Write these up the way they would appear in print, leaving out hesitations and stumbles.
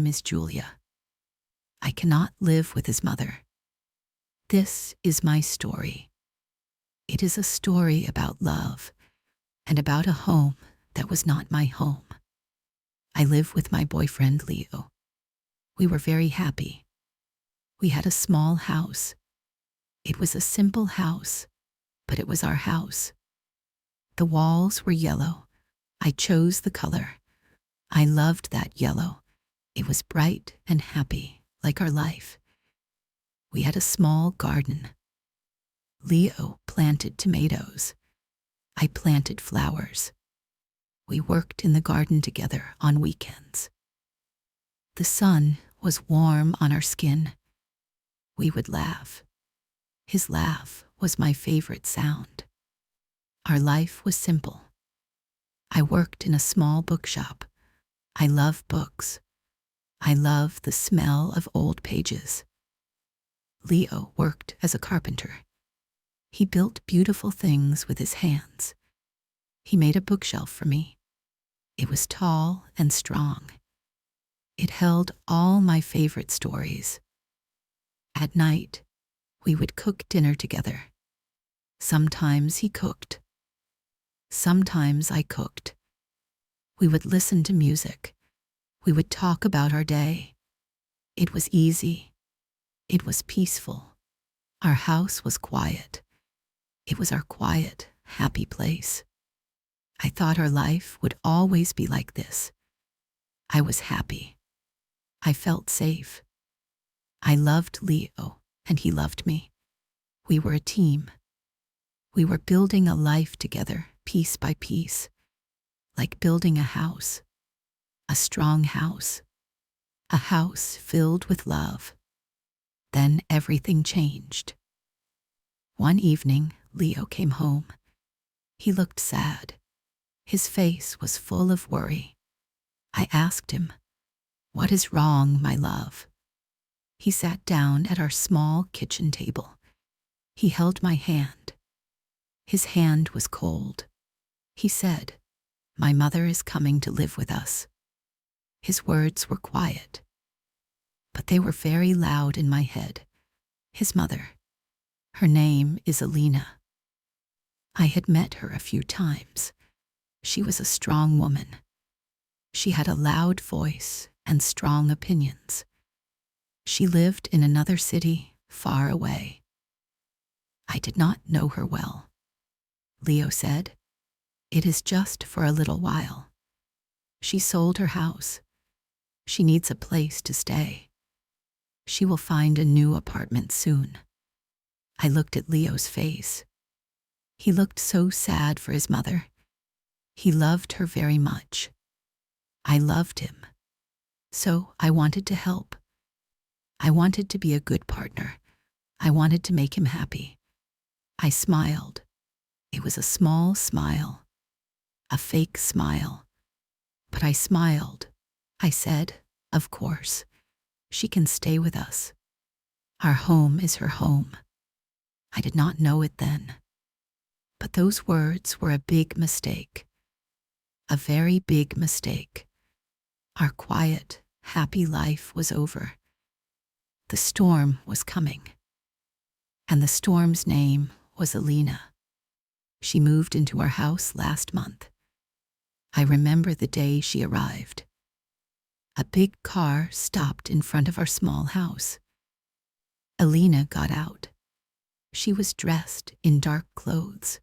name is Julia. I cannot live with his mother. This is my story. It is a story about love and about a home that was not my home. I live with my boyfriend, Leo. We were very happy. We had a small house. It was a simple house, but it was our house. The walls were yellow. I chose the color. I loved that yellow. It was bright and happy, like our life. We had a small garden. Leo planted tomatoes. I planted flowers. We worked in the garden together on weekends. The sun was warm on our skin. We would laugh. His laugh was my favorite sound. Our life was simple. I worked in a small bookshop. I love books. I love the smell of old pages. Leo worked as a carpenter. He built beautiful things with his hands. He made a bookshelf for me. It was tall and strong. It held all my favorite stories. At night, we would cook dinner together. Sometimes he cooked. Sometimes I cooked. We would listen to music. We would talk about our day. It was easy. It was peaceful. Our house was quiet. It was our quiet, happy place. I thought our life would always be like this. I was happy. I felt safe. I loved Leo, and he loved me. We were a team. We were building a life together, piece by piece, like building a house, a strong house, a house filled with love. Then everything changed. One evening, Leo came home. He looked sad. His face was full of worry. I asked him, "What is wrong, my love?" He sat down at our small kitchen table. He held my hand. His hand was cold. He said, "My mother is coming to live with us." His words were quiet, but they were very loud in my head. His mother. Her name is Alina. I had met her a few times. She was a strong woman. She had a loud voice and strong opinions. She lived in another city, far away. I did not know her well. Leo said, "It is just for a little while." She sold her house. She needs a place to stay. She will find a new apartment soon. I looked at Leo's face. He looked so sad for his mother. He loved her very much. I loved him. So I wanted to help. I wanted to be a good partner. I wanted to make him happy. I smiled. It was a small smile, a fake smile. But I smiled. I said, "Of course, she can stay with us. Our home is her home." I did not know it then. But those words were a big mistake. A very big mistake. Our quiet, happy life was over. The storm was coming. And the storm's name was Alina. She moved into our house last month. I remember the day she arrived. A big car stopped in front of our small house. Alina got out. She was dressed in dark clothes.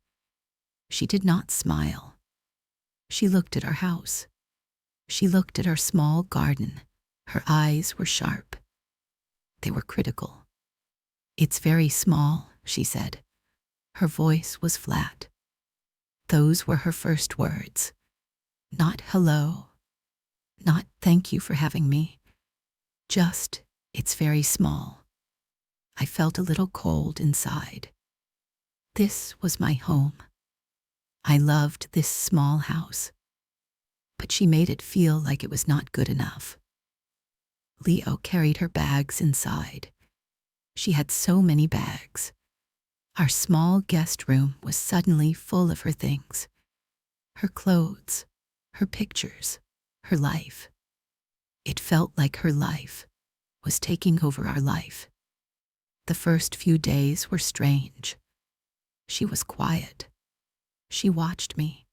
She did not smile. She looked at our house. She looked at our small garden. Her eyes were sharp. They were critical. "It's very small," she said. Her voice was flat. Those were her first words. Not hello. Not thank you for having me. Just, "It's very small." I felt a little cold inside. This was my home. I loved this small house. But she made it feel like it was not good enough. Leo carried her bags inside. She had so many bags. Our small guest room was suddenly full of her things. Her clothes, her pictures, her life. It felt like her life was taking over our life. The first few days were strange. She was quiet. She watched me.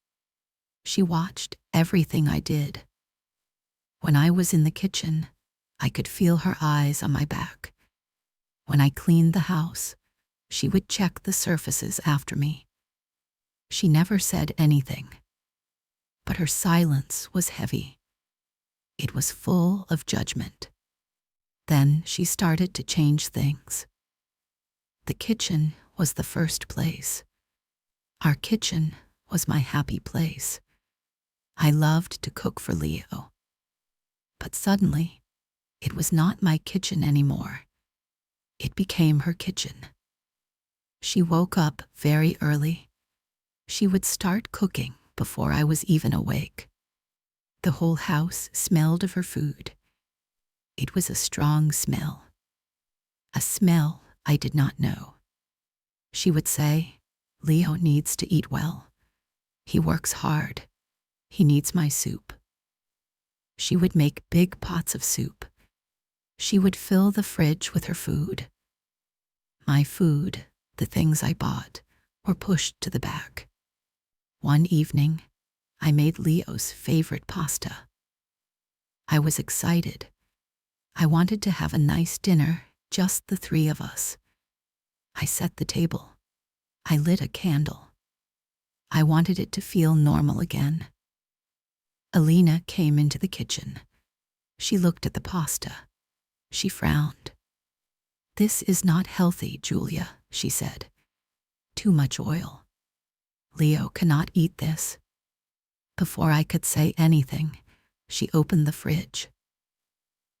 She watched everything I did. When I was in the kitchen, I could feel her eyes on my back. When I cleaned the house, she would check the surfaces after me. She never said anything, but her silence was heavy. It was full of judgment. Then she started to change things. The kitchen was the first place. Our kitchen was my happy place. I loved to cook for Leo. But suddenly, it was not my kitchen anymore. It became her kitchen. She woke up very early. She would start cooking before I was even awake. The whole house smelled of her food. It was a strong smell. A smell I did not know. She would say, "Leo needs to eat well. He works hard. He needs my soup." She would make big pots of soup. She would fill the fridge with her food. My food, the things I bought, were pushed to the back. One evening, I made Leo's favorite pasta. I was excited. I wanted to have a nice dinner, just the three of us. I set the table. I lit a candle. I wanted it to feel normal again. Alina came into the kitchen. She looked at the pasta. She frowned. "This is not healthy, Julia," she said. "Too much oil. Leo cannot eat this." Before I could say anything, she opened the fridge.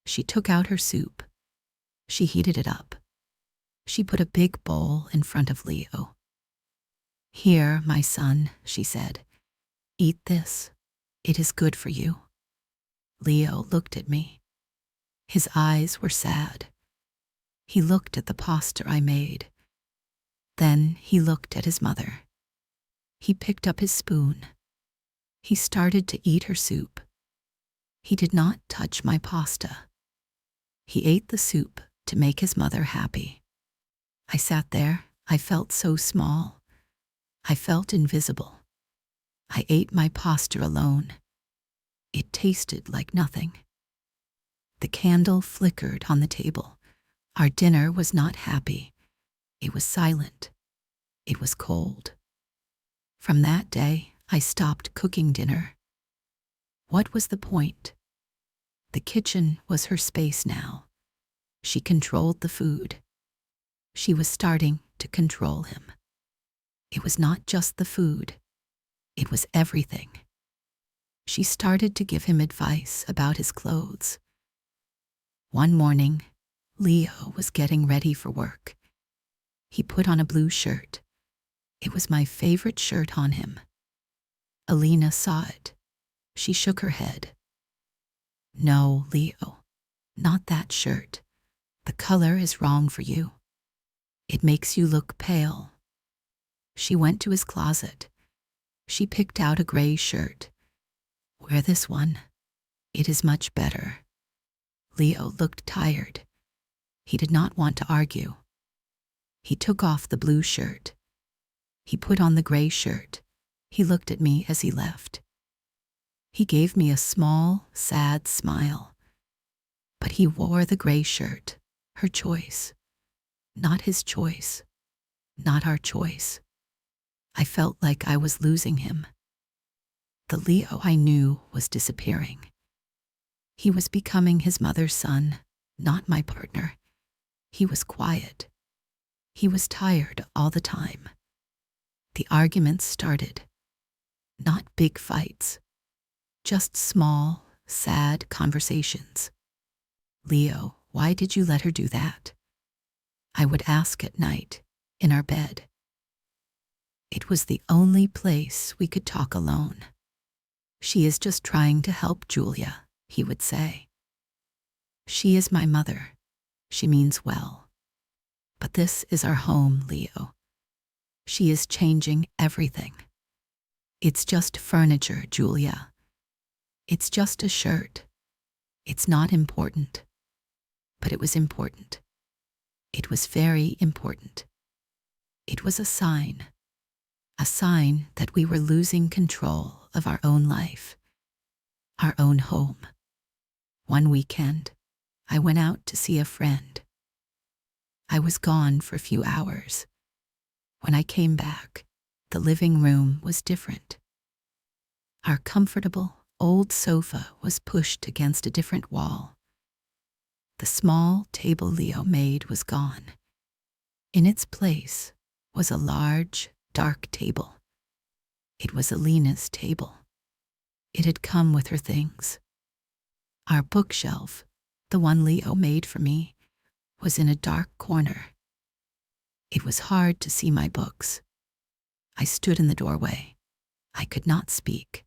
She took out her soup. She heated it up. She put a big bowl in front of Leo. "Here, my son," she said. "Eat this. It is good for you." Leo looked at me. His eyes were sad. He looked at the pasta I made. Then he looked at his mother. He picked up his spoon. He started to eat her soup. He did not touch my pasta. He ate the soup to make his mother happy. I sat there. I felt so small. I felt invisible. I ate my pasta alone. It tasted like nothing. The candle flickered on the table. Our dinner was not happy. It was silent. It was cold. From that day, I stopped cooking dinner. What was the point? The kitchen was her space now. She controlled the food. She was starting to control him. It was not just the food. It was everything. She started to give him advice about his clothes. One morning, Leo was getting ready for work. He put on a blue shirt. It was my favorite shirt on him. Alina saw it. She shook her head. "No, Leo, not that shirt. The color is wrong for you. It makes you look pale." She went to his closet. She picked out a gray shirt. "Wear this one. It is much better." Leo looked tired. He did not want to argue. He took off the blue shirt. He put on the gray shirt. He looked at me as he left. He gave me a small, sad smile. But he wore the gray shirt, her choice. Not his choice. Not our choice. I felt like I was losing him. The Leo I knew was disappearing. He was becoming his mother's son, not my partner. He was quiet. He was tired all the time. The arguments started. Not big fights. Just small, sad conversations. "Leo, why did you let her do that?" I would ask at night, in our bed. It was the only place we could talk alone. "She is just trying to help Julia," he would say. "She is my mother. She means well. But this is our home, Leo. She is changing everything. It's just furniture, Julia. It's just a shirt. It's not important, but it was important. It was very important. It was a sign that we were losing control of our own life, our own home. One weekend, I went out to see a friend. I was gone for a few hours. When I came back, the living room was different. Our comfortable, old sofa was pushed against a different wall. The small table Leo made was gone. In its place was a large, dark table. It was Alina's table. It had come with her things. Our bookshelf, the one Leo made for me, was in a dark corner. It was hard to see my books. I stood in the doorway. I could not speak.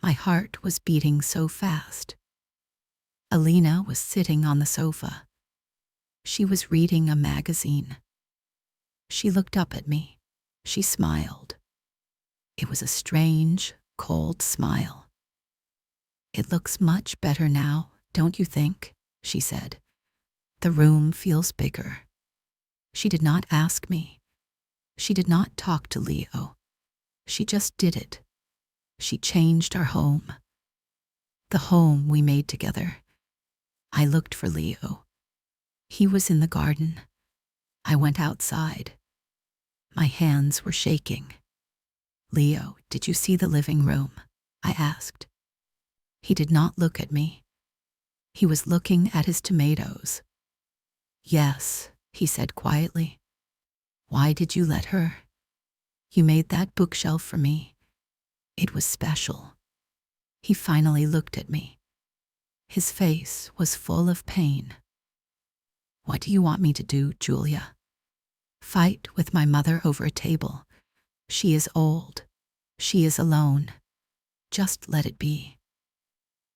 My heart was beating so fast. Alina was sitting on the sofa. She was reading a magazine. She looked up at me. She smiled. It was a strange, cold smile. "It looks much better now, don't you think?" she said. "The room feels bigger." She did not ask me. She did not talk to Leo. She just did it. She changed our home. The home we made together. I looked for Leo. He was in the garden. I went outside. My hands were shaking. "Leo, did you see the living room?" I asked. He did not look at me. He was looking at his tomatoes. "Yes," he said quietly. "Why did you let her? You made that bookshelf for me. It was special." He finally looked at me. His face was full of pain. "What do you want me to do, Julia? Fight with my mother over a table? She is old. She is alone. Just let it be.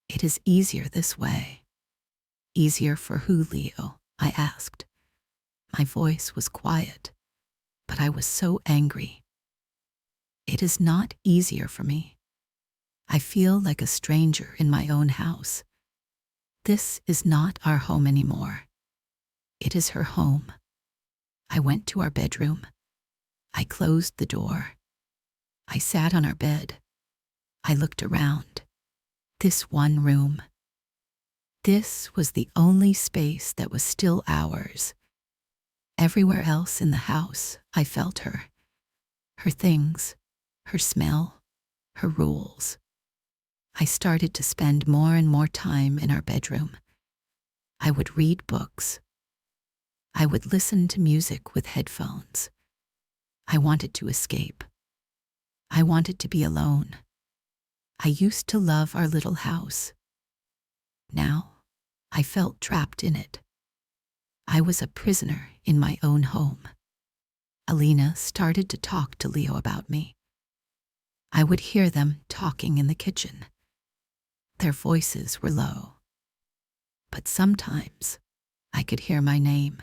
It is easier this way." "Easier for who, Leo?" I asked. My voice was quiet, but I was so angry. "It is not easier for me. I feel like a stranger in my own house. This is not our home anymore. It is her home." I went to our bedroom. I closed the door. I sat on our bed. I looked around. This one room. This was the only space that was still ours. Everywhere else in the house, I felt her. Her things, her smell, her rules. I started to spend more and more time in our bedroom. I would read books. I would listen to music with headphones. I wanted to escape. I wanted to be alone. I used to love our little house. Now, I felt trapped in it. I was a prisoner in my own home. Alina started to talk to Leo about me. I would hear them talking in the kitchen. Their voices were low. But sometimes I could hear my name.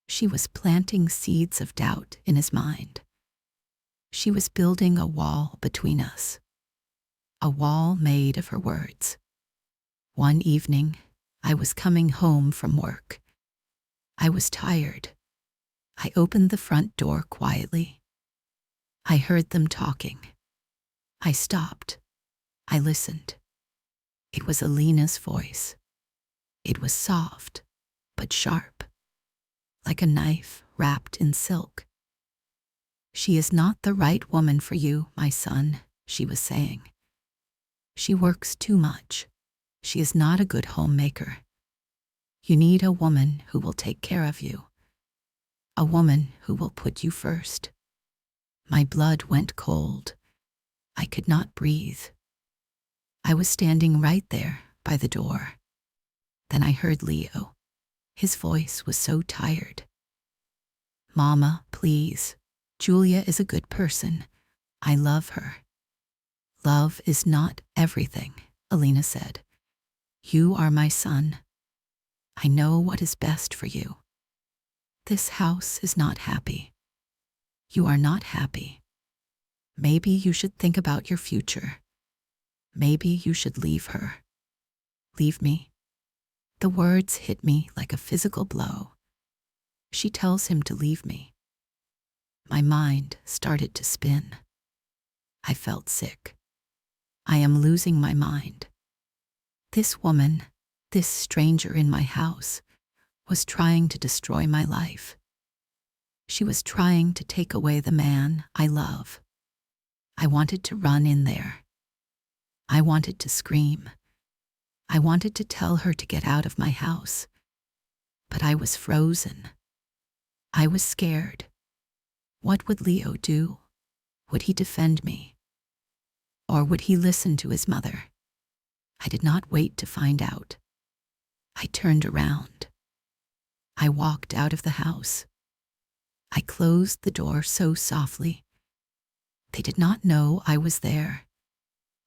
She was planting seeds of doubt in his mind. She was building a wall between us. A wall made of her words. One evening, I was coming home from work. I was tired. I opened the front door quietly. I heard them talking. I stopped. I listened. It was Alina's voice. It was soft, but sharp, like a knife wrapped in silk. "She is not the right woman for you, my son," she was saying. "She works too much. She is not a good homemaker. You need a woman who will take care of you. A woman who will put you first." My blood went cold. I could not breathe. I was standing right there by the door. Then I heard Leo. His voice was so tired. "Mama, please. Julia is a good person. I love her." "Love is not everything," Alina said. "You are my son. I know what is best for you. This house is not happy. You are not happy. Maybe you should think about your future. Maybe you should leave her." Leave me. The words hit me like a physical blow. She tells him to leave me. My mind started to spin. I felt sick. I am losing my mind. This woman, this stranger in my house, was trying to destroy my life. She was trying to take away the man I love. I wanted to run in there. I wanted to scream. I wanted to tell her to get out of my house. But I was frozen. I was scared. What would Leo do? Would he defend me? Or would he listen to his mother? I did not wait to find out. I turned around. I walked out of the house. I closed the door so softly. They did not know I was there.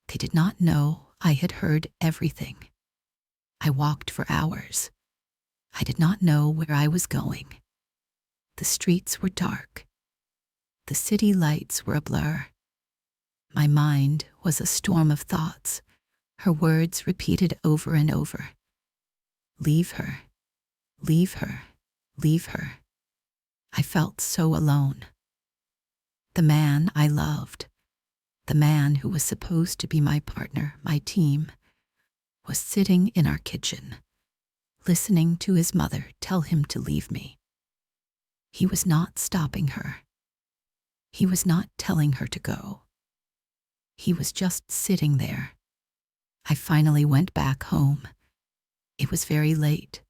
They did not know I had heard everything. I walked for hours. I did not know where I was going. The streets were dark. The city lights were a blur. My mind was a storm of thoughts, her words repeated over and over. Leave her, leave her, leave her. I felt so alone. The man I loved, the man who was supposed to be my partner, my team, was sitting in our kitchen, listening to his mother tell him to leave me. He was not stopping her. He was not telling her to go. He was just sitting there. I finally went back home. It was very late.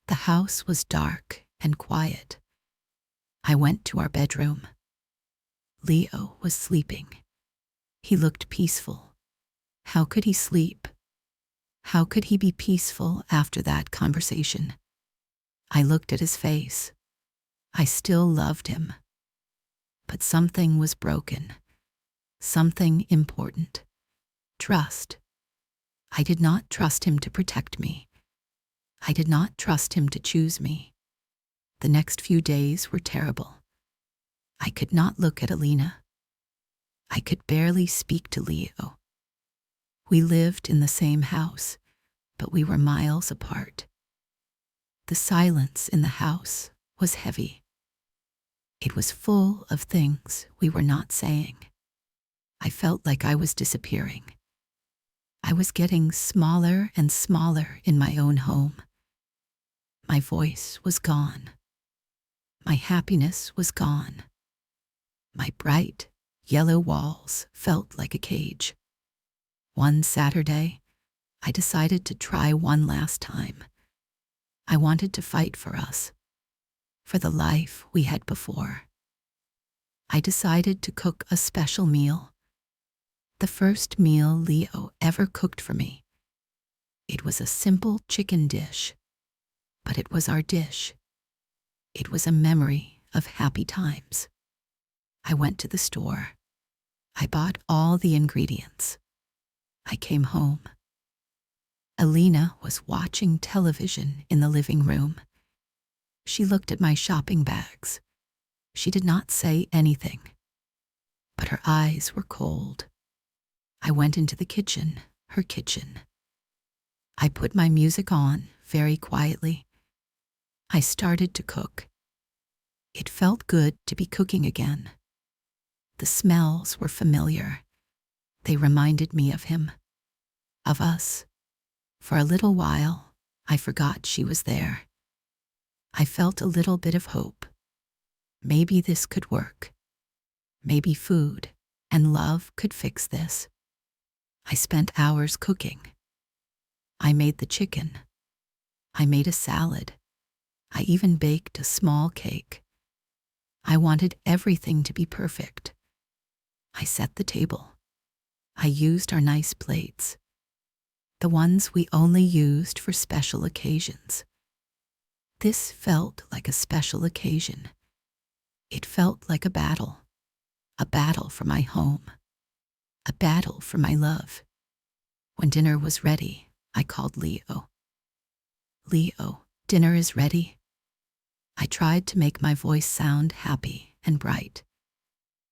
The house was dark and quiet. I went to our bedroom. Leo was sleeping. He looked peaceful. How could he sleep? How could he be peaceful after that conversation? I looked at his face. I still loved him. But something was broken. Something important. Trust. I did not trust him to protect me. I did not trust him to choose me. The next few days were terrible. I could not look at Alina. I could barely speak to Leo. We lived in the same house, but we were miles apart. The silence in the house was heavy. It was full of things we were not saying. I felt like I was disappearing. I was getting smaller and smaller in my own home. My voice was gone. My happiness was gone. My bright, yellow walls felt like a cage. One Saturday, I decided to try one last time. I wanted to fight for us, for the life we had before. I decided to cook a special meal. The first meal Leo ever cooked for me. It was a simple chicken dish, but it was our dish. It was a memory of happy times. I went to the store. I bought all the ingredients. I came home. Alina was watching television in the living room. She looked at my shopping bags. She did not say anything, but her eyes were cold. I went into the kitchen, her kitchen. I put my music on very quietly. I started to cook. It felt good to be cooking again. The smells were familiar. They reminded me of him, of us. For a little while, I forgot she was there. I felt a little bit of hope. Maybe this could work. Maybe food and love could fix this. I spent hours cooking. I made the chicken. I made a salad. I even baked a small cake. I wanted everything to be perfect. I set the table. I used our nice plates, the ones we only used for special occasions. This felt like a special occasion. It felt like a battle for my home, a battle for my love. When dinner was ready, I called Leo. Leo, dinner is ready. I tried to make my voice sound happy and bright.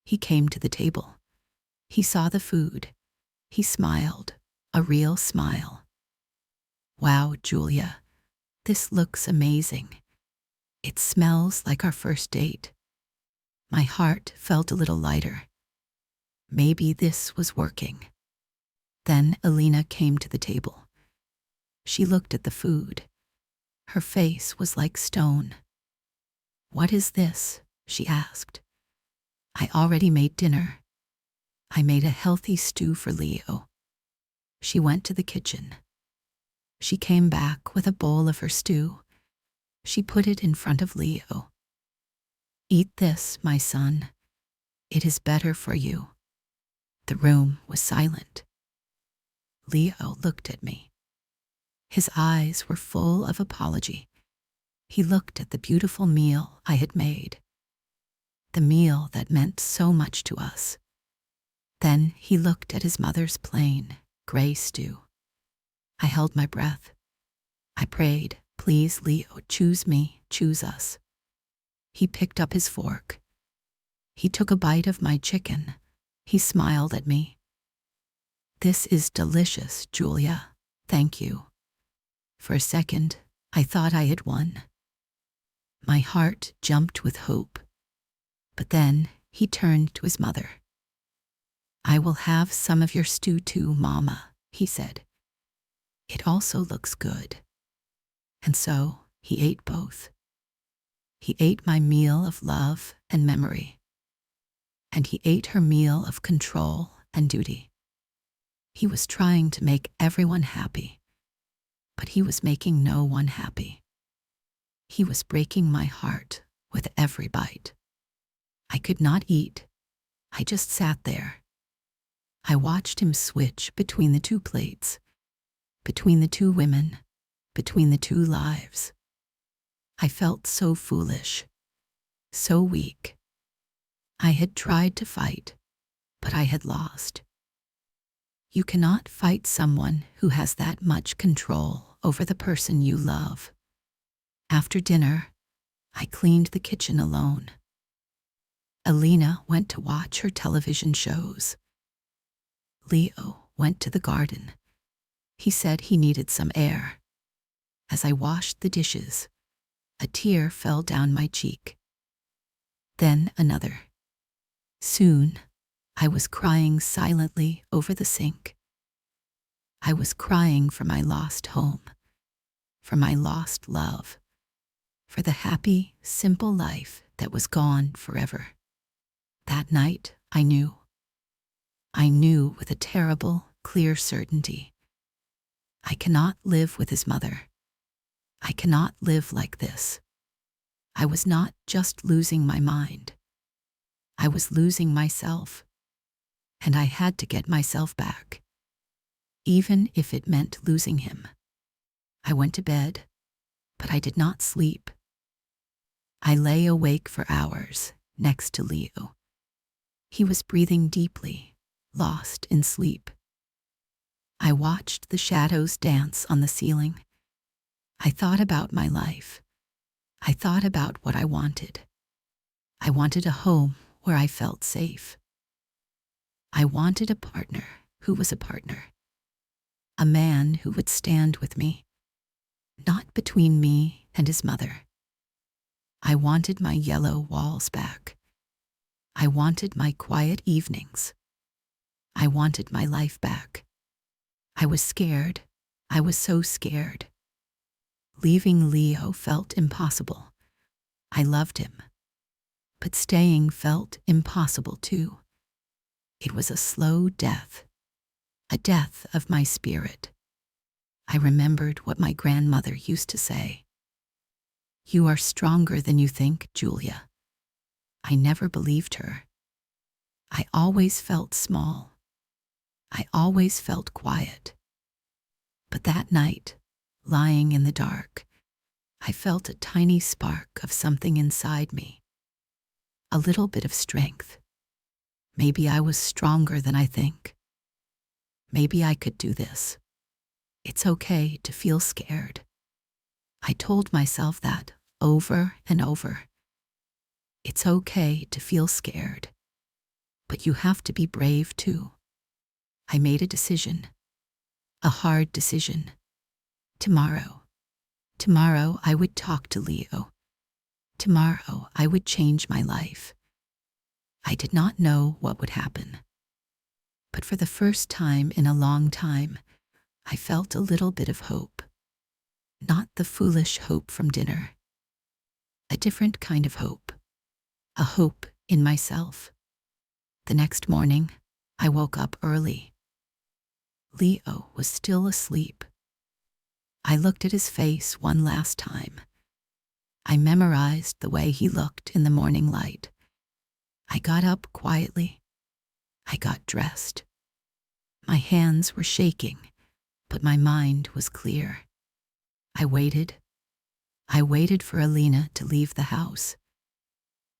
He came to the table. He saw the food. He smiled, a real smile. Wow, Julia, this looks amazing. It smells like our first date. My heart felt a little lighter. Maybe this was working. Then Alina came to the table. She looked at the food. Her face was like stone. "What is this?" she asked. "I already made dinner. I made a healthy stew for Leo." She went to the kitchen. She came back with a bowl of her stew. She put it in front of Leo. "Eat this, my son. It is better for you." The room was silent. Leo looked at me. His eyes were full of apology. He looked at the beautiful meal I had made, the meal that meant so much to us. Then he looked at his mother's plain, gray stew. I held my breath. I prayed, "Please, Leo, choose me, choose us." He picked up his fork. He took a bite of my chicken. He smiled at me. "This is delicious, Julia. Thank you." For a second, I thought I had won. My heart jumped with hope. But then he turned to his mother. "I will have some of your stew too, Mama," he said. "It also looks good." And so he ate both. He ate my meal of love and memory. And he ate her meal of control and duty. He was trying to make everyone happy, but he was making no one happy. He was breaking my heart with every bite. I could not eat. I just sat there. I watched him switch between the two plates, between the two women, between the two lives. I felt so foolish, so weak. I had tried to fight, but I had lost. You cannot fight someone who has that much control over the person you love. After dinner, I cleaned the kitchen alone. Alina went to watch her television shows. Leo went to the garden. He said he needed some air. As I washed the dishes, a tear fell down my cheek. Then another. Soon, I was crying silently over the sink. I was crying for my lost home, for my lost love, for the happy, simple life that was gone forever. That night, I knew. I knew with a terrible, clear certainty. I cannot live with his mother. I cannot live like this. I was not just losing my mind. I was losing myself. And I had to get myself back, even if it meant losing him. I went to bed, but I did not sleep. I lay awake for hours next to Leo. He was breathing deeply, lost in sleep. I watched the shadows dance on the ceiling. I thought about my life. I thought about what I wanted. I wanted a home where I felt safe. I wanted a partner who was a partner. A man who would stand with me, not between me and his mother. I wanted my yellow walls back. I wanted my quiet evenings. I wanted my life back. I was scared. I was so scared. Leaving Leo felt impossible. I loved him. But staying felt impossible too. It was a slow death, a death of my spirit. I remembered what my grandmother used to say. "You are stronger than you think, Julia." I never believed her. I always felt small. I always felt quiet. But that night, lying in the dark, I felt a tiny spark of something inside me. A little bit of strength. Maybe I was stronger than I think. Maybe I could do this. It's okay to feel scared. I told myself that over and over. It's okay to feel scared, but you have to be brave too. I made a decision, a hard decision. Tomorrow, tomorrow I would talk to Leo. Tomorrow I would change my life. I did not know what would happen. But for the first time in a long time, I felt a little bit of hope. Not the foolish hope from dinner. A different kind of hope. A hope in myself. The next morning, I woke up early. Leo was still asleep. I looked at his face one last time. I memorized the way he looked in the morning light. I got up quietly. I got dressed. My hands were shaking, but my mind was clear. I waited. I waited for Alina to leave the house.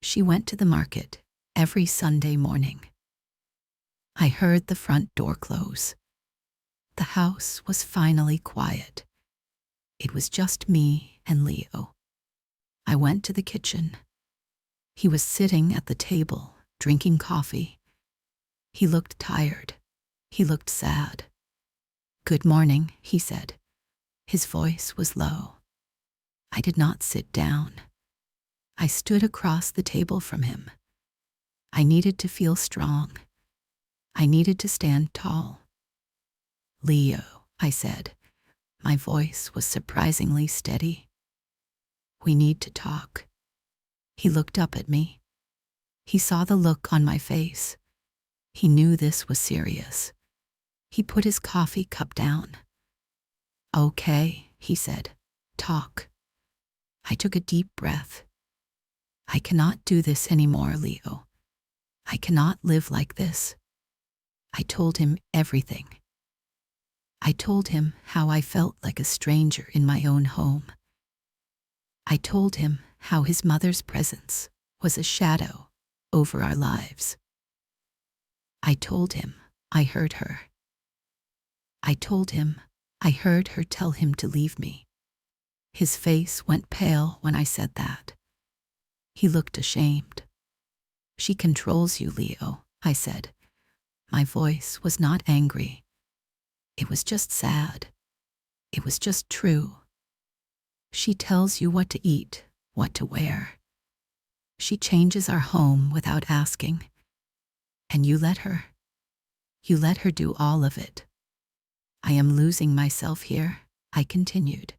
She went to the market every Sunday morning. I heard the front door close. The house was finally quiet. It was just me and Leo. I went to the kitchen. He was sitting at the table, drinking coffee. He looked tired. He looked sad. "Good morning," he said. His voice was low. I did not sit down. I stood across the table from him. I needed to feel strong. I needed to stand tall. "Leo," I said. My voice was surprisingly steady. "We need to talk." He looked up at me. He saw the look on my face. He knew this was serious. He put his coffee cup down. "Okay," he said. "Talk." I took a deep breath. "I cannot do this anymore, Leo. I cannot live like this." I told him everything. I told him how I felt like a stranger in my own home. I told him how his mother's presence was a shadow over our lives. I told him I heard her. I told him I heard her tell him to leave me. His face went pale when I said that. He looked ashamed. "She controls you, Leo," I said. My voice was not angry. It was just sad. It was just true. "She tells you what to eat, what to wear. She changes our home without asking. And you let her. You let her do all of it." "I am losing myself here," I continued.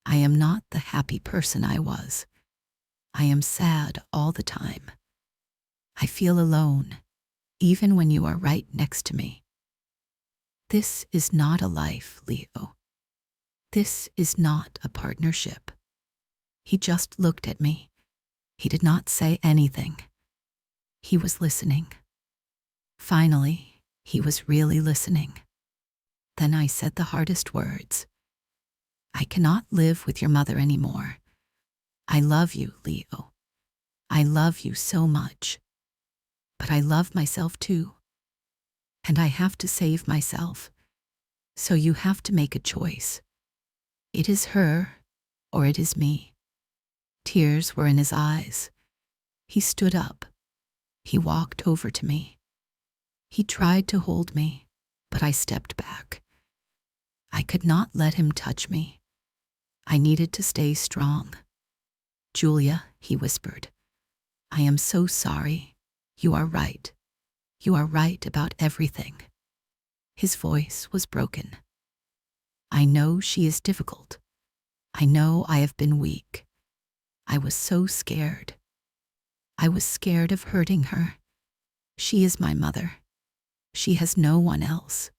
"I am not the happy person I was. I am sad all the time. I feel alone, even when you are right next to me. This is not a life, Leo. This is not a partnership." He just looked at me. He did not say anything. He was listening. Finally, he was really listening. Then I said the hardest words. "I cannot live with your mother anymore. I love you, Leo. I love you so much. But I love myself too. And I have to save myself. So you have to make a choice. It is her or it is me." Tears were in his eyes. He stood up. He walked over to me. He tried to hold me, but I stepped back. I could not let him touch me. I needed to stay strong. "Julia," he whispered, "I am so sorry. You are right. You are right about everything." His voice was broken. "I know she is difficult. I know I have been weak. I was so scared. I was scared of hurting her. She is my mother. She has no one else.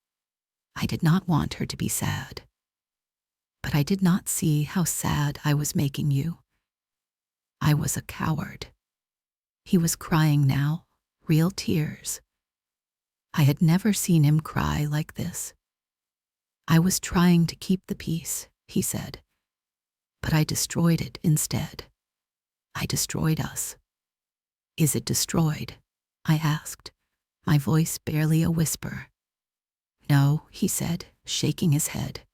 I did not want her to be sad. But I did not see how sad I was making you. I was a coward." He was crying now, real tears. I had never seen him cry like this. "I was trying to keep the peace," he said, "but I destroyed it instead. I destroyed us." "Is it destroyed?" I asked, my voice barely a whisper. "No," he said, shaking his head.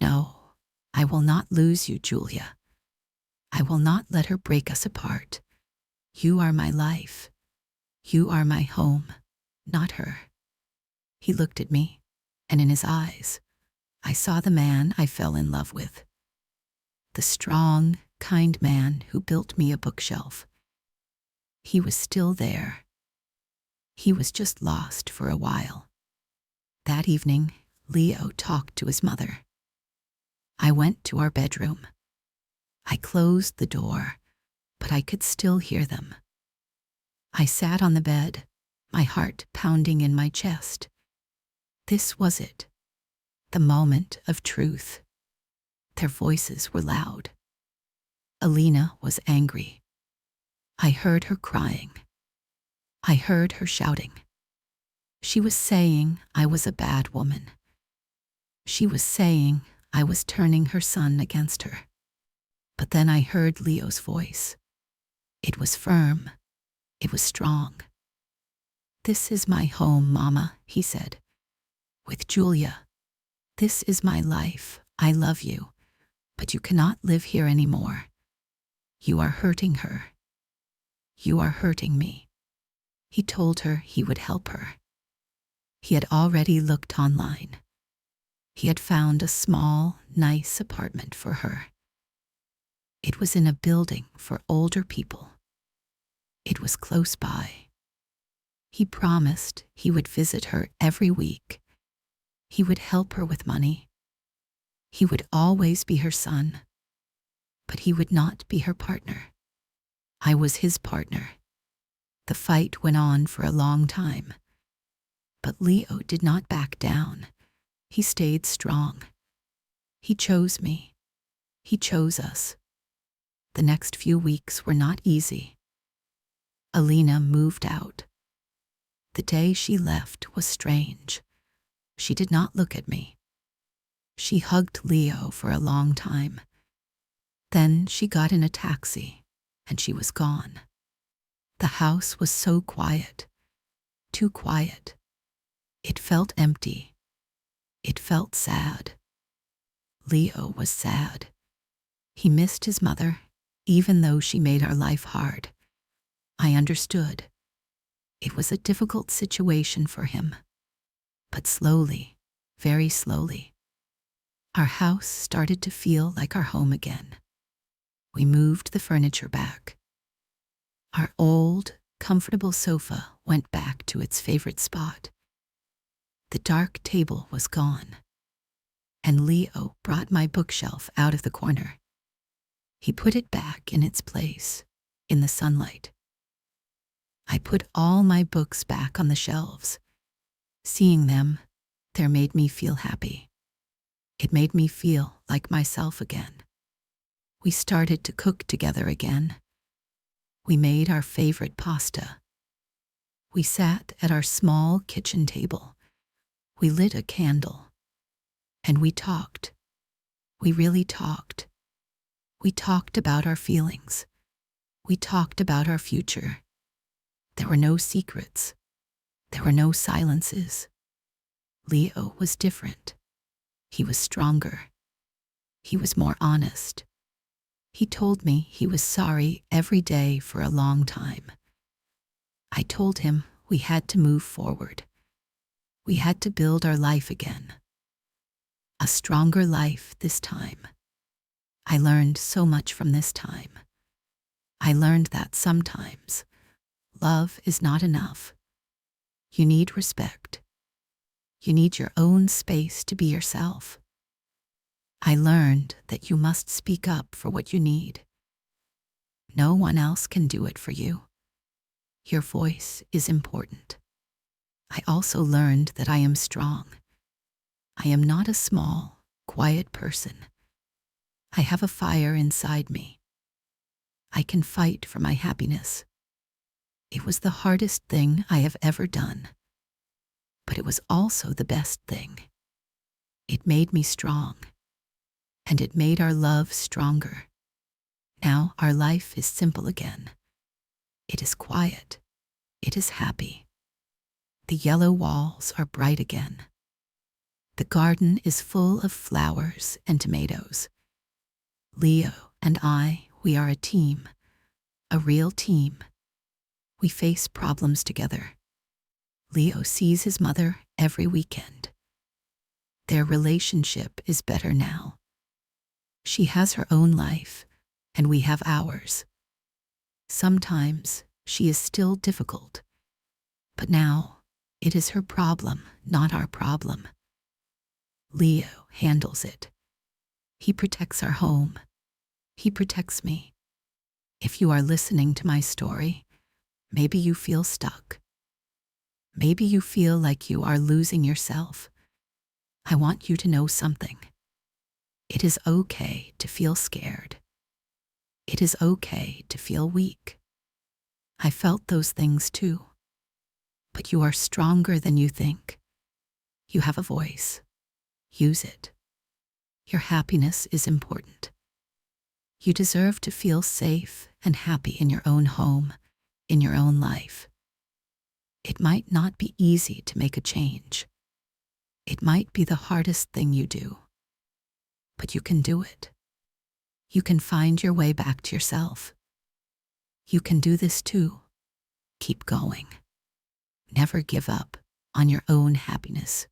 "No, I will not lose you, Julia. I will not let her break us apart. You are my life. You are my home, not her." He looked at me, and in his eyes, I saw the man I fell in love with. The strong, kind man who built me a bookshelf. He was still there. He was just lost for a while. That evening, Leo talked to his mother. I went to our bedroom. I closed the door, but I could still hear them. I sat on the bed, my heart pounding in my chest. This was it, the moment of truth. Their voices were loud. Alina was angry. I heard her crying. I heard her shouting. She was saying I was a bad woman. She was saying I was turning her son against her. But then I heard Leo's voice. It was firm. It was strong. "This is my home, Mama," he said. "With Julia. This is my life. I love you. But you cannot live here anymore. You are hurting her. You are hurting me." He told her he would help her. He had already looked online. He had found a small, nice apartment for her. It was in a building for older people. It was close by. He promised he would visit her every week. He would help her with money. He would always be her son. But he would not be her partner. I was his partner. The fight went on for a long time. But Leo did not back down. He stayed strong. He chose me. He chose us. The next few weeks were not easy. Alina moved out. The day she left was strange. She did not look at me. She hugged Leo for a long time. Then she got in a taxi, and she was gone. The house was so quiet, too quiet. It felt empty. It felt sad. Leo was sad. He missed his mother, even though she made our life hard. I understood. It was a difficult situation for him. But slowly, very slowly, our house started to feel like our home again. We moved the furniture back. Our old, comfortable sofa went back to its favorite spot. The dark table was gone, and Leo brought my bookshelf out of the corner. He put it back in its place, in the sunlight. I put all my books back on the shelves. Seeing them, there made me feel happy. It made me feel like myself again. We started to cook together again. We made our favorite pasta. We sat at our small kitchen table. We lit a candle. And we talked. We really talked. We talked about our feelings. We talked about our future. There were no secrets. There were no silences. Leo was different. He was stronger. He was more honest. He told me he was sorry every day for a long time. I told him we had to move forward. We had to build our life again. A stronger life this time. I learned so much from this time. I learned that sometimes love is not enough. You need respect. You need your own space to be yourself. I learned that you must speak up for what you need. No one else can do it for you. Your voice is important. I also learned that I am strong. I am not a small, quiet person. I have a fire inside me. I can fight for my happiness. It was the hardest thing I have ever done. But it was also the best thing. It made me strong. And it made our love stronger. Now our life is simple again. It is quiet. It is happy. The yellow walls are bright again. The garden is full of flowers and tomatoes. Leo and I, we are a team. A real team. We face problems together. Leo sees his mother every weekend. Their relationship is better now. She has her own life, and we have ours. Sometimes she is still difficult, but now it is her problem, not our problem. Leo handles it. He protects our home. He protects me. If you are listening to my story, maybe you feel stuck. Maybe you feel like you are losing yourself. I want you to know something. It is okay to feel scared. It is okay to feel weak. I felt those things too. But you are stronger than you think. You have a voice. Use it. Your happiness is important. You deserve to feel safe and happy in your own home, in your own life. It might not be easy to make a change. It might be the hardest thing you do. But you can do it. You can find your way back to yourself. You can do this too. Keep going. Never give up on your own happiness.